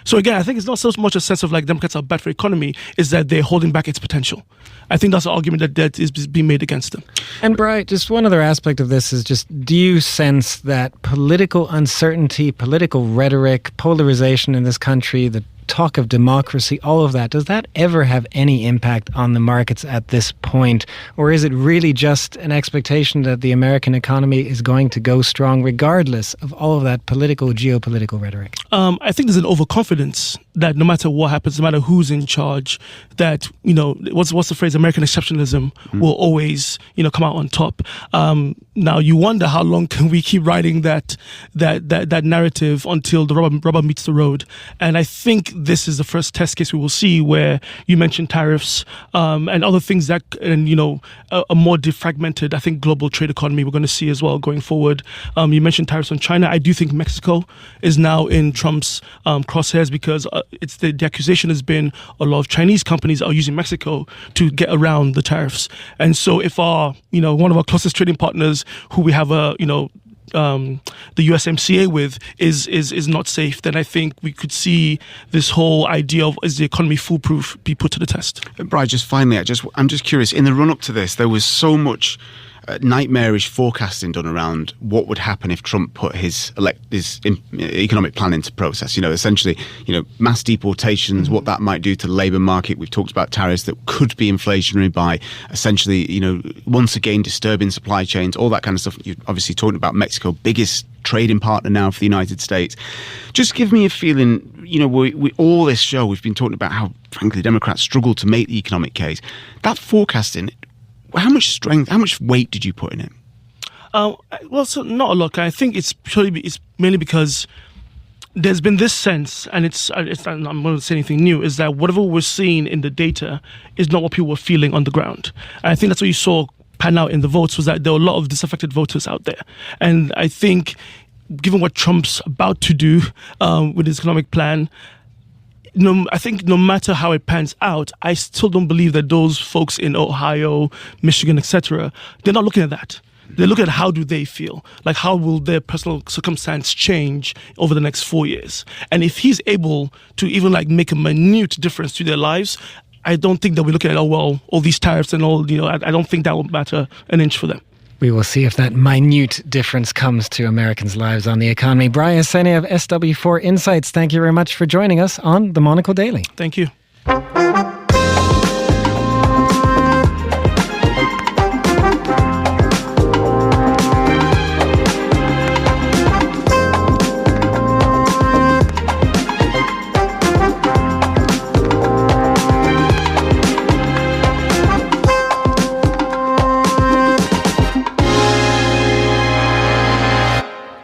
So again, I think it's not so much a sense of like Democrats are bad for the economy, is that they're holding back its potential. I think that's an argument that is being made against them. And Brian, just one other aspect of this is just, do you sense that political uncertainty, political rhetoric, polarization in this country, the talk of democracy, all of that, does that ever have any impact on the markets at this point? Or is it really just an expectation that the American economy is going to go strong regardless of all of that political, geopolitical rhetoric? I think there's an overconfidence that no matter what happens, no matter who's in charge, that, what's the phrase, American exceptionalism will always, come out on top. Now you wonder how long can we keep riding that narrative until the rubber meets the road. And I think this is the first test case we will see, where you mentioned tariffs and other things that, a more defragmented, I think, global trade economy we're going to see as well going forward. You mentioned tariffs on China. I do think Mexico is now in Trump's crosshairs, because it's the accusation has been a lot of Chinese companies are using Mexico to get around the tariffs. And so if one of our closest trading partners, who we have the USMCA with, is not safe, then I think we could see this whole idea of, is the economy foolproof, be put to the test. Brian, just finally, I'm just curious, in the run-up to this, there was so much nightmarish forecasting done around what would happen if Trump put his economic plan into process. Essentially, mass deportations, what that might do to the labour market. We've talked about tariffs that could be inflationary by essentially, once again, disturbing supply chains, all that kind of stuff. You're obviously talking about Mexico, biggest trading partner now for the United States. Just give me a feeling, we all this show, we've been talking about how, frankly, Democrats struggle to make the economic case. That forecasting, how much weight did you put in it? So not a lot. I think it's mainly because there's been this sense, and I'm not going to say anything new, is that whatever we're seeing in the data is not what people were feeling on the ground. And I think that's what you saw pan out in the votes, was that there were a lot of disaffected voters out there. And I think, given what Trump's about to do with his economic plan, I think no matter how it pans out, I still don't believe that those folks in Ohio, Michigan, etc., they're not looking at that. They look at how do they feel, like how will their personal circumstance change over the next 4 years. And if he's able to even like make a minute difference to their lives, I don't think that we're looking at, all these tariffs and all, I don't think that will matter an inch for them. We will see if that minute difference comes to Americans' lives on the economy. Brian Sene of SW4 Insights, thank you very much for joining us on the Monocle Daily. Thank you.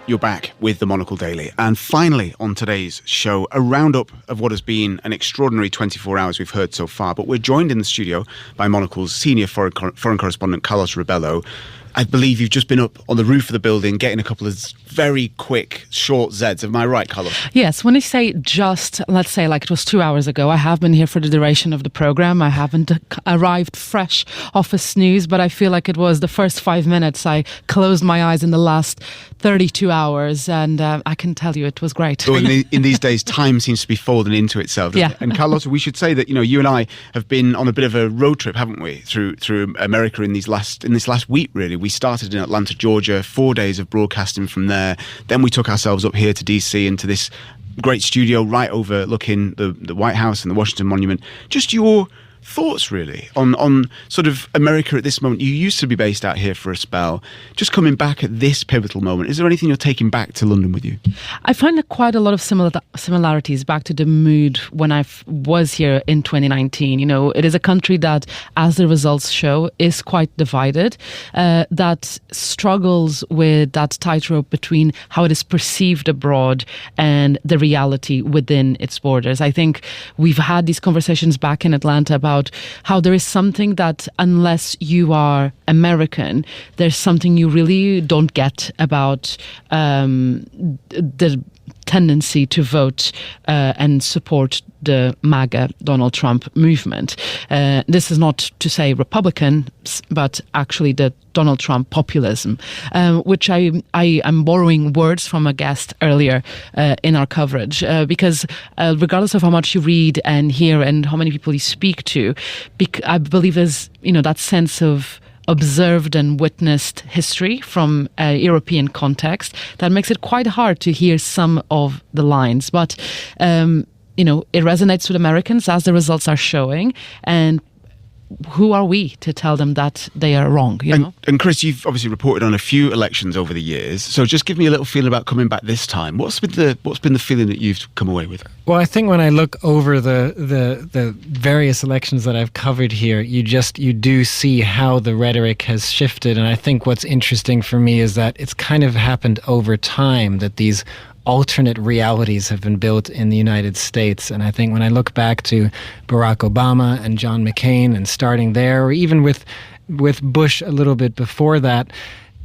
You're back with the Monocle Daily. And finally, on today's show, a roundup of what has been an extraordinary 24 hours we've heard so far. But we're joined in the studio by Monocle's senior foreign correspondent, Carlos Rebello. I believe you've just been up on the roof of the building getting a couple of very quick, short Zeds. Am I right, Carlos? Yes, when I say just, let's say like it was 2 hours ago, I have been here for the duration of the programme. I haven't arrived fresh off a snooze, but I feel like it was the first 5 minutes. I closed my eyes in the last 32 hours, and I can tell you it was great. So in these days, time seems to be folding into itself. Yeah. And Carlos, we should say that you and I have been on a bit of a road trip, haven't we, through America in this last week. Really, we started in Atlanta, Georgia. 4 days of broadcasting from there. Then we took ourselves up here to DC into this great studio right overlooking the White House and the Washington Monument. Just your thoughts really on sort of America at this moment. You used to be based out here for a spell. Just coming back at this pivotal moment, is there anything you're taking back to London with you? I find quite a lot of similarities back to the mood when I was here in 2019. It is a country that, as the results show, is quite divided, that struggles with that tightrope between how it is perceived abroad and the reality within its borders. I think we've had these conversations back in Atlanta about how there is something that, unless you are American, there's something you really don't get about the tendency to vote and support the MAGA Donald Trump movement. This is not to say Republicans, but actually the Donald Trump populism, which I am borrowing words from a guest earlier in our coverage, because regardless of how much you read and hear and how many people you speak to, I believe there's that sense of observed and witnessed history from a European context that makes it quite hard to hear some of the lines. But, it resonates with Americans, as the results are showing. And who are we to tell them that they are wrong? And Chris, you've obviously reported on a few elections over the years. So just give me a little feeling about coming back this time. What's been the feeling that you've come away with? Well, I think when I look over the various elections that I've covered here, you do see how the rhetoric has shifted. And I think what's interesting for me is that it's kind of happened over time, that these alternate realities have been built in the United States. And I think when I look back to Barack Obama and John McCain and starting there, or even with Bush a little bit before that,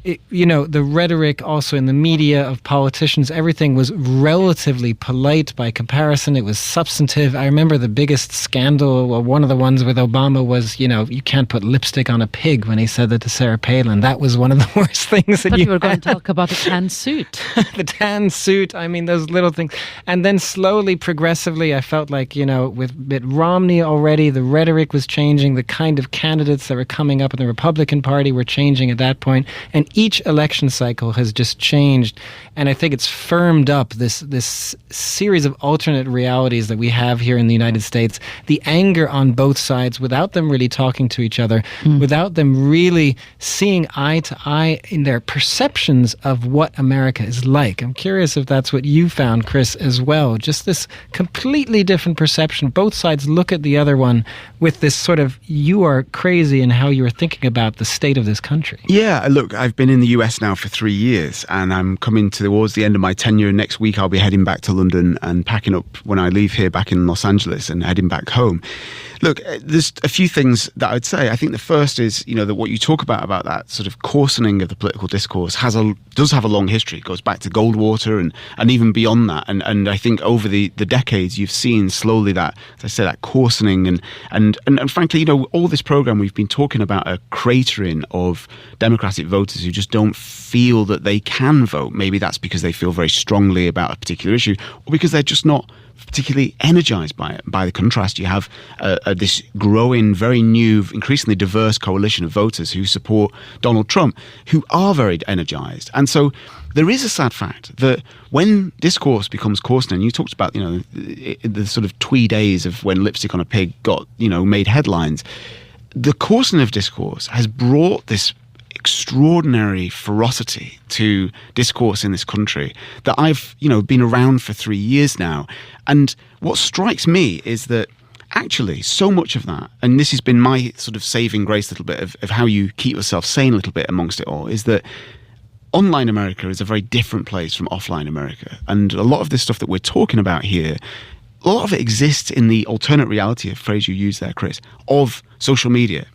the rhetoric also in the media of politicians, everything was relatively polite by comparison. It was substantive. I remember the biggest scandal, or one of the ones with Obama, was, you can't put lipstick on a pig, when he said that to Sarah Palin. That was one of the worst things that you were going to talk about the tan suit. The tan suit. I mean, those little things. And then slowly, progressively, I felt like, with Mitt Romney already, the rhetoric was changing. The kind of candidates that were coming up in the Republican Party were changing at that point. And each election cycle has just changed, and I think it's firmed up this series of alternate realities that we have here in the United States. The anger on both sides, without them really talking to each other, without them really seeing eye to eye in their perceptions of what America is like. I'm curious if that's what you found, Chris, as well. Just this completely different perception. Both sides look at the other one with this sort of, you are crazy in how you are thinking about the state of this country. Yeah, look, I've been been in the US now for 3 years, and I'm coming towards the end of my tenure. Next week, I'll be heading back to London and packing up when I leave here back in Los Angeles and heading back home. Look, there's a few things that I'd say. I think the first is, that what you talk about that sort of coarsening of the political discourse does have a long history. It goes back to Goldwater and even beyond that. And I think over the decades, you've seen slowly that, as I say, that coarsening and frankly, all this program we've been talking about a cratering of Democratic voters who just don't feel that they can vote. Maybe that's because they feel very strongly about a particular issue, or because they're just not particularly energized by it. By the contrast, you have this growing, very new, increasingly diverse coalition of voters who support Donald Trump, who are very energized. And so there is a sad fact that when discourse becomes coarsening, you talked about, the sort of twee days of when Lipstick on a Pig got, made headlines. The coarsening of discourse has brought this extraordinary ferocity to discourse in this country that I've, been around for 3 years now. And what strikes me is that actually so much of that, and this has been my sort of saving grace a little bit of how you keep yourself sane a little bit amongst it all, is that online America is a very different place from offline America. And a lot of this stuff that we're talking about here, a lot of it exists in the alternate reality, a phrase you used there, Chris, of social media.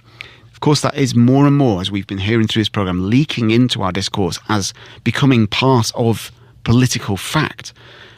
Of course, that is more and more, as we've been hearing through this program, leaking into our discourse as becoming part of political fact.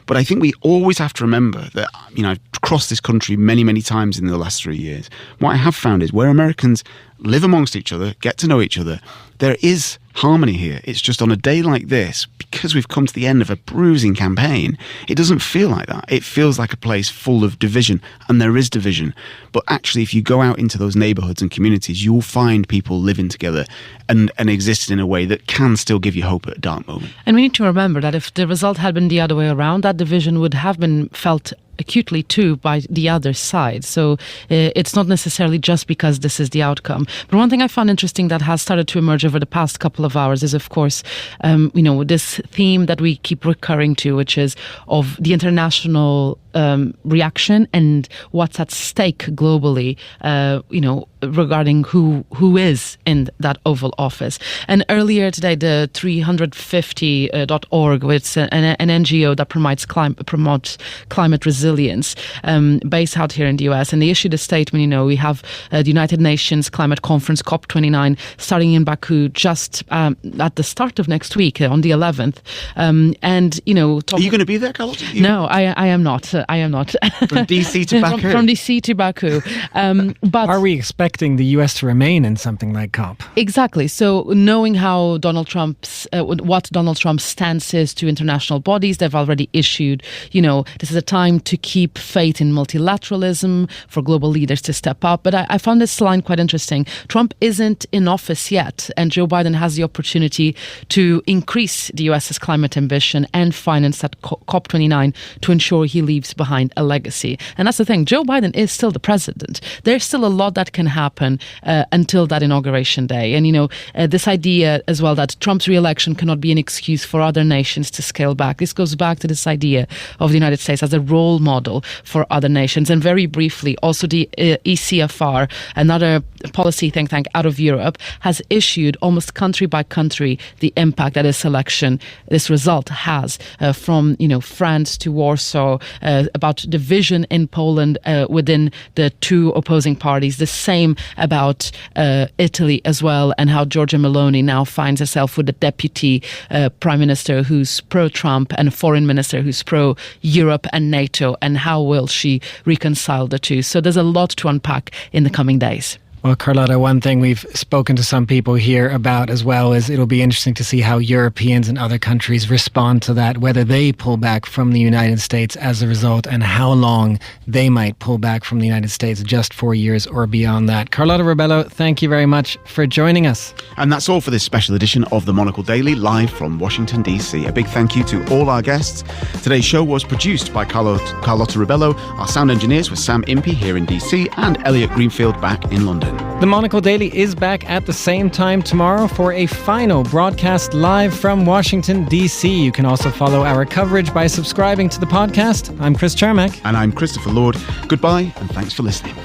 But I think we always have to remember that, I've crossed this country many, many times in the last 3 years. What I have found is where Americans live amongst each other, get to know each other, there is harmony here. It's just on a day like this, because we've come to the end of a bruising campaign, it doesn't feel like that. It feels like a place full of division, and there is division. But actually, if you go out into those neighborhoods and communities, you'll find people living together and existing in a way that can still give you hope at a dark moment. And we need to remember that if the result had been the other way around, that division would have been felt acutely too by the other side. So it's not necessarily just because this is the outcome. But one thing I found interesting that has started to emerge over the past couple of hours is, of course, this theme that we keep recurring to, which is of the international reaction and what's at stake globally, regarding who is in that Oval Office. And earlier today, the 350.org, which is an NGO that promotes climate resilience, based out here in the US, and they issued a statement. We have the United Nations Climate Conference, COP29, starting in Baku just at the start of next week, on the 11th. Are you going to be there, Carlotta? No, I am not. I am not. From DC to Baku? From DC to Baku. But are we expecting the US to remain in something like COP? Exactly. So knowing how what Donald Trump's stance is to international bodies, they've already issued, this is a time to keep faith in multilateralism, for global leaders to step up. But I found this line quite interesting. Trump isn't in office yet, and Joe Biden has the opportunity to increase the US's climate ambition and finance that COP29 to ensure he leaves behind a legacy. And that's the thing. Joe Biden is still the president. There's still a lot that can happen until that inauguration day. And, this idea as well that Trump's re-election cannot be an excuse for other nations to scale back. This goes back to this idea of the United States as a role model for other nations. And very briefly, also the ECFR, another policy think tank out of Europe, has issued almost country by country the impact that this result has from, France to Warsaw, about division in Poland within the two opposing parties. The same about Italy as well, and how Giorgia Meloni now finds herself with a deputy prime minister who's pro-Trump and a foreign minister who's pro-Europe and NATO, and how will she reconcile the two? So there's a lot to unpack in the coming days. Well, Carlotta, one thing we've spoken to some people here about as well is it'll be interesting to see how Europeans and other countries respond to that, whether they pull back from the United States as a result, and how long they might pull back from the United States, just 4 years or beyond that. Carlotta Rebello, thank you very much for joining us. And that's all for this special edition of the Monocle Daily, live from Washington, D.C. A big thank you to all our guests. Today's show was produced by Carlotta Rebello. Our sound engineers were Sam Impey here in D.C. and Elliot Greenfield back in London. The Monocle Daily is back at the same time tomorrow for a final broadcast live from Washington, D.C. You can also follow our coverage by subscribing to the podcast. I'm Chris Charmack. And I'm Christopher Lord. Goodbye, and thanks for listening.